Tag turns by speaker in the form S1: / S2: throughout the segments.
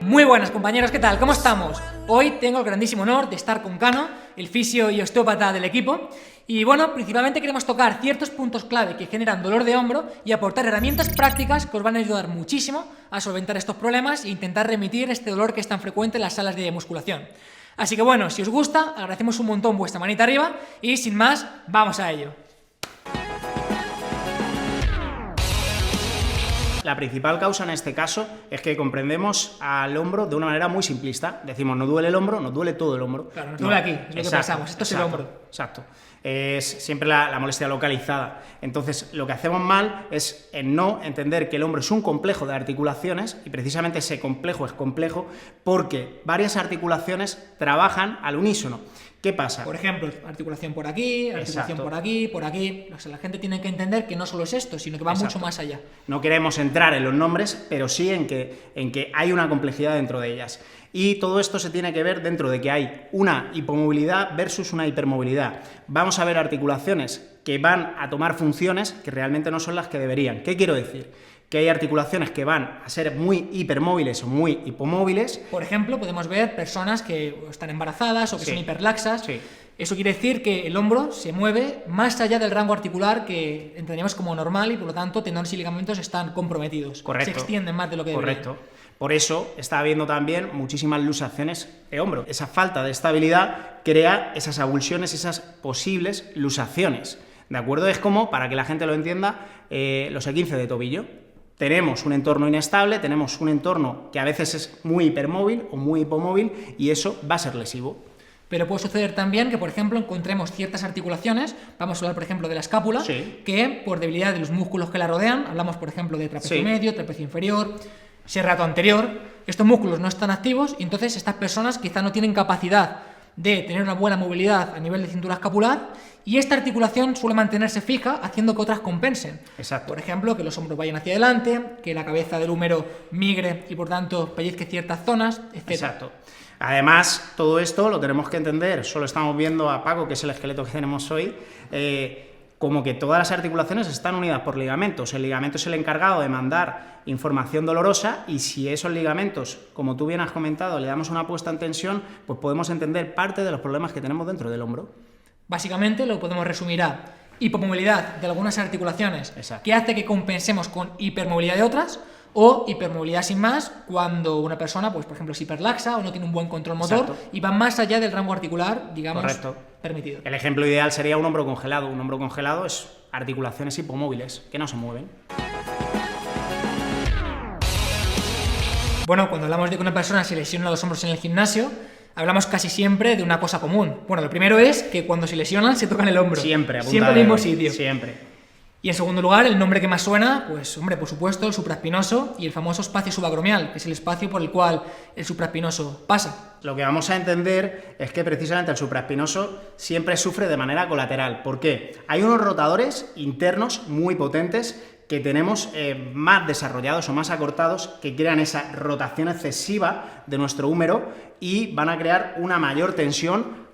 S1: Muy buenas compañeros, ¿qué tal? ¿Cómo estamos? Hoy tengo el grandísimo honor de estar con Cano, el fisio y osteópata del equipo. Y bueno, principalmente queremos tocar ciertos puntos clave que generan dolor de hombro y aportar herramientas prácticas que os van a ayudar muchísimo a solventar estos problemas e intentar remitir este dolor que es tan frecuente en las salas de musculación. Así que bueno, si os gusta, agradecemos un montón vuestra manita arriba y sin más, vamos a ello.
S2: La principal causa en este caso es que comprendemos al hombro de una manera muy simplista. Decimos, no duele el hombro, nos duele todo el hombro.
S1: Claro, nos duele aquí, es lo que pensamos, esto es el hombro.
S2: Exacto. Es siempre la molestia localizada. Entonces, lo que hacemos mal es en no entender que el hombro es un complejo de articulaciones, y precisamente ese complejo es complejo porque varias articulaciones trabajan al unísono. ¿Qué pasa?
S1: Por ejemplo, articulación por aquí, articulación por aquí, por aquí. O sea, la gente tiene que entender que no solo es esto, sino que va mucho más allá.
S2: No queremos entrar en los nombres, pero sí en que hay una complejidad dentro de ellas. Y todo esto se tiene que ver dentro de que hay una hipomovilidad versus una hipermovilidad. Vamos a ver articulaciones que van a tomar funciones que realmente no son las que deberían. ¿Qué quiero decir? Que hay articulaciones que van a ser muy hipermóviles o muy hipomóviles.
S1: Por ejemplo, podemos ver personas que están embarazadas o que son hiperlaxas.
S2: Sí.
S1: Eso quiere decir que el hombro se mueve más allá del rango articular que entendemos como normal y por lo tanto tendones y ligamentos están comprometidos.
S2: Correcto.
S1: Se extienden más de lo que deberían.
S2: Correcto. Por eso está habiendo también muchísimas luxaciones de hombro. Esa falta de estabilidad crea esas avulsiones, esas posibles luxaciones. ¿De acuerdo? Es como, para que la gente lo entienda, los E15 de tobillo. Tenemos un entorno inestable, tenemos un entorno que a veces es muy hipermóvil o muy hipomóvil y eso va a ser lesivo.
S1: Pero puede suceder también que, por ejemplo, encontremos ciertas articulaciones, vamos a hablar, por ejemplo, de la escápula, que por debilidad de los músculos que la rodean, hablamos, por ejemplo, de trapecio medio, trapecio inferior, serrato anterior, estos músculos no están activos y entonces estas personas quizá no tienen capacidad de tener una buena movilidad a nivel de cintura escapular y esta articulación suele mantenerse fija haciendo que otras compensen.
S2: Exacto.
S1: Por ejemplo, que los hombros vayan hacia adelante, que la cabeza del húmero migre y por tanto pellizque ciertas zonas, etc.
S2: Exacto. Además, todo esto lo tenemos que entender, solo estamos viendo a Paco, que es el esqueleto que tenemos hoy, como que todas las articulaciones están unidas por ligamentos. El ligamento es el encargado de mandar información dolorosa y si esos ligamentos, como tú bien has comentado, le damos una puesta en tensión, pues podemos entender parte de los problemas que tenemos dentro del hombro.
S1: Básicamente lo podemos resumir a hipomovilidad de algunas articulaciones que hace que compensemos con hipermovilidad de otras o hipermovilidad sin más cuando una persona, pues por ejemplo, es hiperlaxa o no tiene un buen control motor y va más allá del rango articular, digamos, permitido.
S2: El ejemplo ideal sería un hombro congelado. Un hombro congelado es articulaciones hipomóviles que no se mueven.
S1: Bueno, cuando hablamos de que una persona se lesiona los hombros en el gimnasio, hablamos casi siempre de una cosa común. Bueno, lo primero es que cuando se lesionan se tocan el hombro.
S2: Siempre
S1: al mismo sitio.
S2: Siempre.
S1: Y en segundo lugar, el nombre que más suena, pues hombre, por supuesto, el supraespinoso y el famoso espacio subacromial, que es el espacio por el cual el supraespinoso pasa.
S2: Lo que vamos a entender es que precisamente el supraespinoso siempre sufre de manera colateral. ¿Por qué? Hay unos rotadores internos muy potentes que tenemos más desarrollados o más acortados que crean esa rotación excesiva de nuestro húmero y van a crear una mayor tensión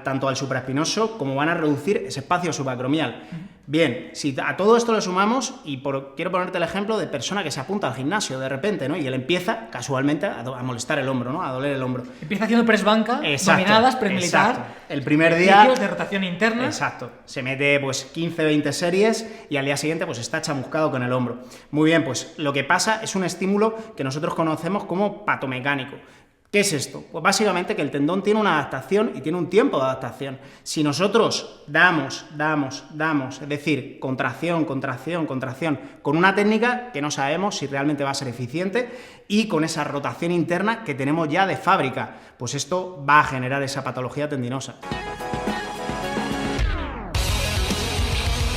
S2: tanto al supraespinoso como van a reducir ese espacio subacromial. Bien, si a todo esto le sumamos, y quiero ponerte el ejemplo de persona que se apunta al gimnasio de repente, ¿no? Y él empieza casualmente a molestar el hombro, ¿no? A doler el hombro.
S1: Empieza haciendo press banca, dominadas, press militar.
S2: El primer día
S1: de rotación interna.
S2: Exacto. Se mete pues 15-20 series y al día siguiente pues está chamuscado con el hombro. Muy bien, pues lo que pasa es un estímulo que nosotros conocemos como patomecánico. ¿Qué es esto? Pues básicamente que el tendón tiene una adaptación y tiene un tiempo de adaptación. Si nosotros damos, es decir, contracción, con una técnica que no sabemos si realmente va a ser eficiente y con esa rotación interna que tenemos ya de fábrica, pues esto va a generar esa patología tendinosa.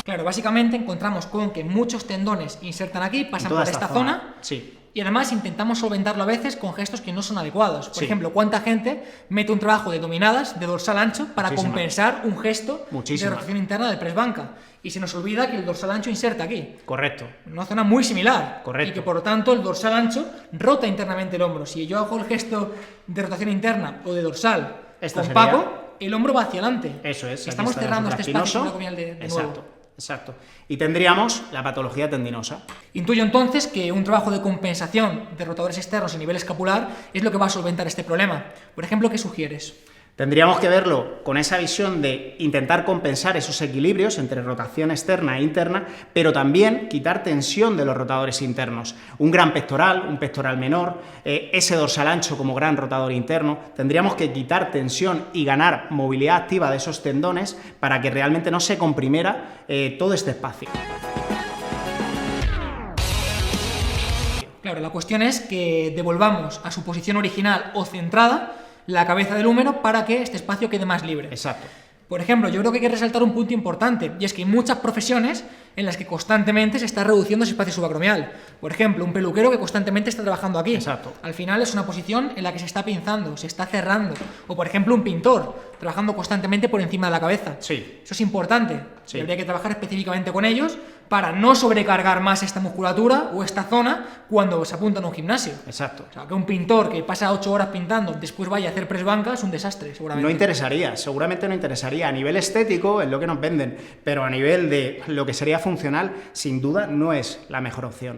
S1: Claro, básicamente encontramos con que muchos tendones insertan aquí, pasan por esta zona.
S2: Sí.
S1: Y además intentamos solventarlo a veces con gestos que no son adecuados. Por ejemplo, ¿cuánta gente mete un trabajo de dominadas, de dorsal ancho, para compensar un gesto de rotación interna de press banca? Y se nos olvida que el dorsal ancho inserta aquí.
S2: Correcto.
S1: En una zona muy similar.
S2: Correcto.
S1: Y que por lo tanto el dorsal ancho rota internamente el hombro. Si yo hago el gesto de rotación interna o de dorsal con Paco, el hombro va hacia adelante.
S2: Eso es.
S1: Estamos cerrando este espacio supracomial de
S2: Exacto,
S1: nuevo.
S2: exacto. Y tendríamos la patología tendinosa.
S1: Intuyo entonces que un trabajo de compensación de rotadores externos a nivel escapular es lo que va a solventar este problema. Por ejemplo, ¿qué sugieres?
S2: Tendríamos que verlo con esa visión de intentar compensar esos equilibrios entre rotación externa e interna, pero también quitar tensión de los rotadores internos. Un gran pectoral, un pectoral menor, ese dorsal ancho como gran rotador interno, tendríamos que quitar tensión y ganar movilidad activa de esos tendones para que realmente no se comprimiera todo este espacio.
S1: Claro, la cuestión es que devolvamos a su posición original o centrada la cabeza del húmero para que este espacio quede más libre.
S2: Exacto.
S1: Por ejemplo, yo creo que hay que resaltar un punto importante, y es que hay muchas profesiones en las que constantemente se está reduciendo ese espacio subacromial. Por ejemplo, un peluquero que constantemente está trabajando aquí.
S2: Exacto.
S1: Al final es una posición en la que se está pinzando, se está cerrando. O, por ejemplo, un pintor trabajando constantemente por encima de la cabeza.
S2: Sí.
S1: Eso es importante.
S2: Sí.
S1: Habría que trabajar específicamente con ellos para no sobrecargar más esta musculatura o esta zona cuando se apunta a un gimnasio.
S2: Exacto.
S1: O sea, que un pintor que pasa 8 horas pintando después vaya a hacer press banca es un desastre, seguramente.
S2: No interesaría, seguramente no interesaría. A nivel estético es lo que nos venden, pero a nivel de lo que sería funcional, sin duda no es la mejor opción.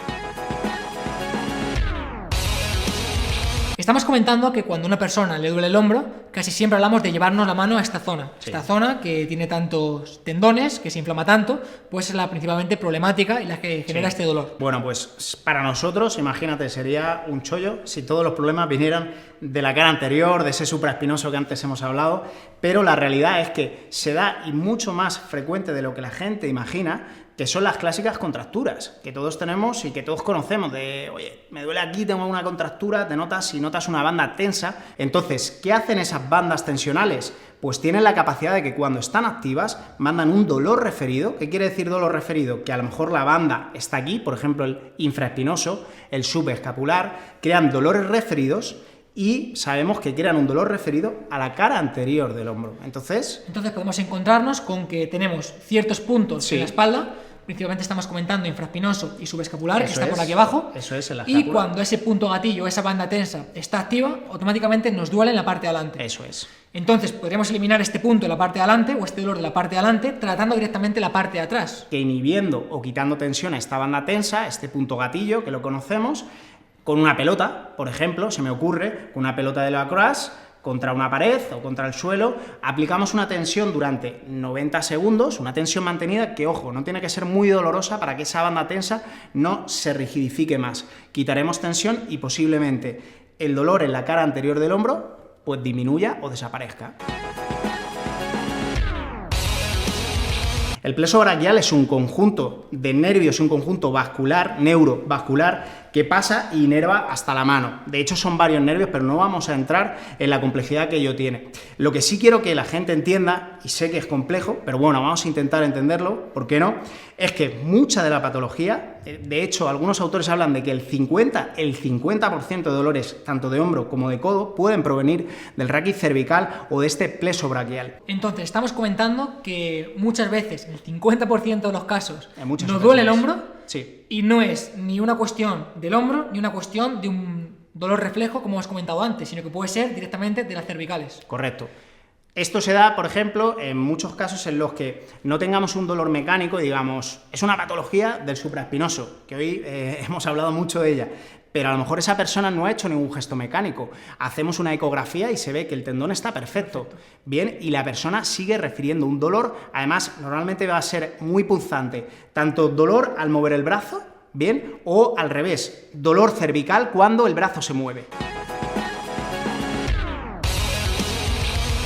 S1: Estamos comentando que cuando a una persona le duele el hombro, casi siempre hablamos de llevarnos la mano a esta zona.
S2: Sí.
S1: Esta zona que tiene tantos tendones, que se inflama tanto, pues es la principalmente problemática y la que genera este dolor.
S2: Bueno, pues para nosotros, imagínate, sería un chollo si todos los problemas vinieran de la cara anterior, de ese supraespinoso que antes hemos hablado, pero la realidad es que se da, y mucho más frecuente de lo que la gente imagina, que son las clásicas contracturas, que todos tenemos y que todos conocemos, de, oye, me duele aquí, tengo una contractura, te notas y notas una banda tensa. Entonces, ¿qué hacen esas bandas tensionales? Pues tienen la capacidad de que cuando están activas mandan un dolor referido. ¿Qué quiere decir dolor referido? Que a lo mejor la banda está aquí, por ejemplo el infraespinoso, el subescapular, crean dolores referidos y sabemos que crean un dolor referido a la cara anterior del hombro. Entonces
S1: podemos encontrarnos con que tenemos ciertos puntos
S2: Sí.
S1: en la espalda, principalmente estamos comentando infraespinoso y subescapular, que
S2: Eso
S1: está por
S2: es.
S1: aquí abajo.
S2: Eso es, en la
S1: Y
S2: escápula.
S1: cuando ese punto gatillo, esa banda tensa, está activa, automáticamente nos duele en la parte de adelante.
S2: Eso es.
S1: Entonces, podríamos eliminar este punto de la parte de adelante o este dolor de la parte de adelante tratando directamente la parte de atrás.
S2: Que inhibiendo o quitando tensión a esta banda tensa, este punto gatillo, que lo conocemos, con una pelota, por ejemplo, se me ocurre, con una pelota de lacrosse, contra una pared o contra el suelo, aplicamos una tensión durante 90 segundos, una tensión mantenida que, ojo, no tiene que ser muy dolorosa para que esa banda tensa no se rigidifique más. Quitaremos tensión y posiblemente el dolor en la cara anterior del hombro pues disminuya o desaparezca. El plexo braquial es un conjunto de nervios, un conjunto vascular, neurovascular, que pasa y inerva hasta la mano. De hecho, son varios nervios, pero no vamos a entrar en la complejidad que ello tiene. Lo que sí quiero que la gente entienda, y sé que es complejo, pero bueno, vamos a intentar entenderlo, ¿por qué no? Es que mucha de la patología, de hecho, algunos autores hablan de que el 50% de dolores, tanto de hombro como de codo, pueden provenir del raquis cervical o de este plexo braquial.
S1: Entonces, estamos comentando que muchas veces, en el 50% de los casos,
S2: Muchas
S1: nos duele el
S2: ocasiones.
S1: hombro.
S2: Sí.
S1: Y no es ni una cuestión del hombro, ni una cuestión de un dolor reflejo, como hemos comentado antes, sino que puede ser directamente de las cervicales.
S2: Correcto. Esto se da, por ejemplo, en muchos casos en los que no tengamos un dolor mecánico y digamos, es una patología del supraespinoso, que hoy hemos hablado mucho de ella, pero a lo mejor esa persona no ha hecho ningún gesto mecánico. Hacemos una ecografía y se ve que el tendón está perfecto. Bien, y la persona sigue refiriendo un dolor, además, normalmente va a ser muy punzante, tanto dolor al mover el brazo, bien, o al revés, dolor cervical cuando el brazo se mueve.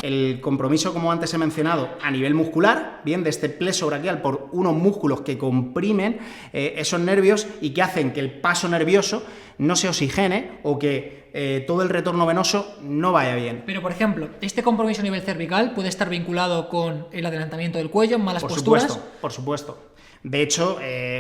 S2: El compromiso, como antes he mencionado, a nivel muscular, bien, de este plexo braquial por unos músculos que comprimen esos nervios y que hacen que el paso nervioso no se oxigene o que todo el retorno venoso no vaya bien.
S1: Pero, por ejemplo, este compromiso a nivel cervical puede estar vinculado con el adelantamiento del cuello, malas posturas.
S2: Por supuesto. De hecho,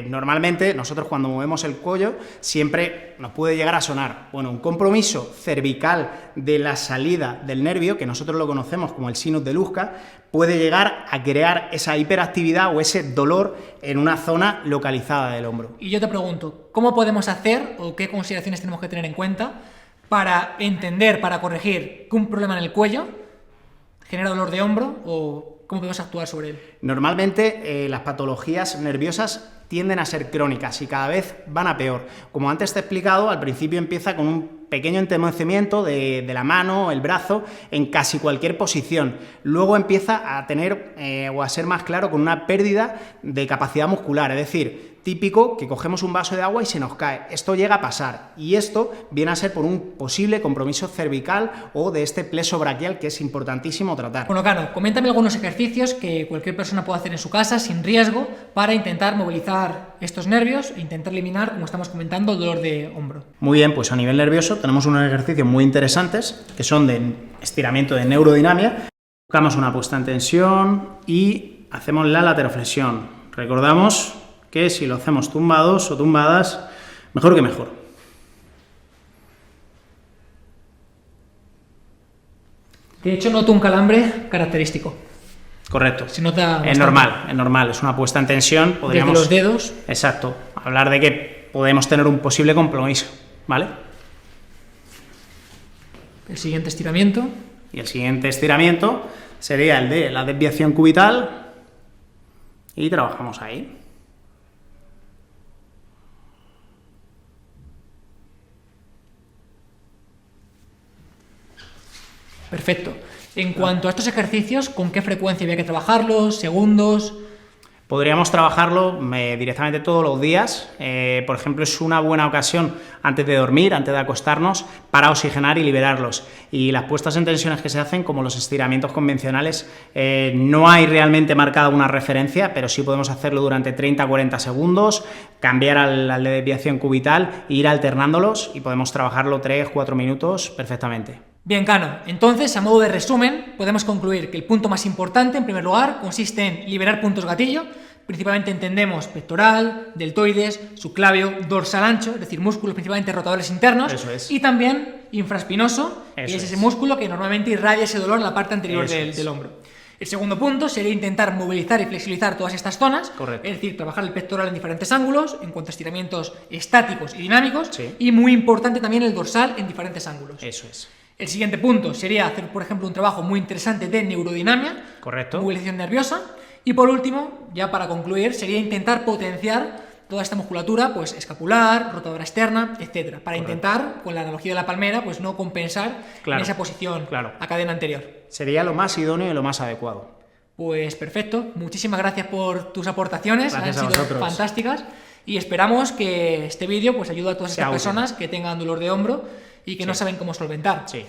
S2: normalmente nosotros cuando movemos el cuello siempre nos puede llegar a sonar, bueno, un compromiso cervical de la salida del nervio, que nosotros lo conocemos como el sinus de Luska, puede llegar a crear esa hiperactividad o ese dolor en una zona localizada del hombro.
S1: Y yo te pregunto, ¿cómo podemos hacer o qué consideraciones tenemos que tener en cuenta para entender, para corregir que un problema en el cuello genera dolor de hombro o cómo podemos actuar sobre él?
S2: Normalmente las patologías nerviosas tienden a ser crónicas y cada vez van a peor. Como antes te he explicado, al principio empieza con un pequeño entumecimiento de la mano, el brazo, en casi cualquier posición. Luego empieza a tener o a ser más claro con una pérdida de capacidad muscular, es decir, típico que cogemos un vaso de agua y se nos cae. Esto llega a pasar y esto viene a ser por un posible compromiso cervical o de este plexo braquial que es importantísimo tratar.
S1: Bueno, Cano, coméntame algunos ejercicios que cualquier persona pueda hacer en su casa sin riesgo para intentar movilizar estos nervios e intentar eliminar, como estamos comentando, el dolor de hombro.
S2: Muy bien, pues a nivel nervioso tenemos unos ejercicios muy interesantes que son de estiramiento de neurodinamia. Buscamos una puesta en tensión y hacemos la lateroflexión. Recordamos que si lo hacemos tumbados o tumbadas, mejor que mejor.
S1: De hecho, noto un calambre característico.
S2: Correcto.
S1: Se nota bastante.
S2: Es normal, es una puesta en tensión. Podríamos,
S1: desde los dedos.
S2: Exacto, hablar de que podemos tener un posible compromiso, ¿vale?
S1: El siguiente estiramiento.
S2: Y el siguiente estiramiento sería el de la desviación cubital y trabajamos ahí.
S1: Perfecto. En cuanto a estos ejercicios, ¿con qué frecuencia había que trabajarlos? ¿Segundos?
S2: Podríamos trabajarlo directamente todos los días. Por ejemplo, es una buena ocasión antes de dormir, antes de acostarnos, para oxigenar y liberarlos. Y las puestas en tensiones que se hacen, como los estiramientos convencionales, no hay realmente marcada una referencia, pero sí podemos hacerlo durante 30-40 segundos, cambiar al de desviación cubital e ir alternándolos y podemos trabajarlo 3-4 minutos perfectamente.
S1: Bien, Cano, entonces, a modo de resumen, podemos concluir que el punto más importante, en primer lugar, consiste en liberar puntos gatillo. Principalmente entendemos pectoral, deltoides, subclavio, dorsal ancho, es decir, músculos principalmente rotadores internos.
S2: Eso es.
S1: Y también infraespinoso, que es ese músculo que normalmente irradia ese dolor en la parte anterior del hombro. El segundo punto sería intentar movilizar y flexibilizar todas estas zonas.
S2: Correcto.
S1: Es decir, trabajar el pectoral en diferentes ángulos, en cuanto a estiramientos estáticos y dinámicos.
S2: Sí.
S1: Y muy importante también el dorsal en diferentes ángulos.
S2: Eso es.
S1: El siguiente punto sería hacer, por ejemplo, un trabajo muy interesante de neurodinamia,
S2: Correcto.
S1: movilización nerviosa. Y por último, ya para concluir, sería intentar potenciar toda esta musculatura, pues escapular, rotadora externa, etcétera, para intentar, con la analogía de la palmera, pues no compensar en esa posición a cadena anterior.
S2: Sería lo más idóneo y lo más adecuado.
S1: Pues perfecto, muchísimas gracias por tus aportaciones,
S2: gracias
S1: han sido fantásticas y esperamos que este vídeo pues ayude a todas estas personas que tengan dolor de hombro y que no saben cómo solventar.
S2: Sí.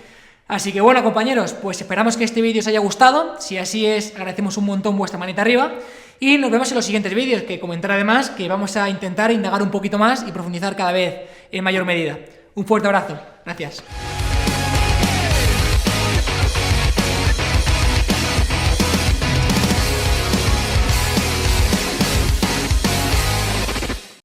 S1: Así que bueno, compañeros, pues esperamos que este vídeo os haya gustado. Si así es, agradecemos un montón vuestra manita arriba y nos vemos en los siguientes vídeos, que comentar además que vamos a intentar indagar un poquito más y profundizar cada vez en mayor medida. Un fuerte abrazo. Gracias.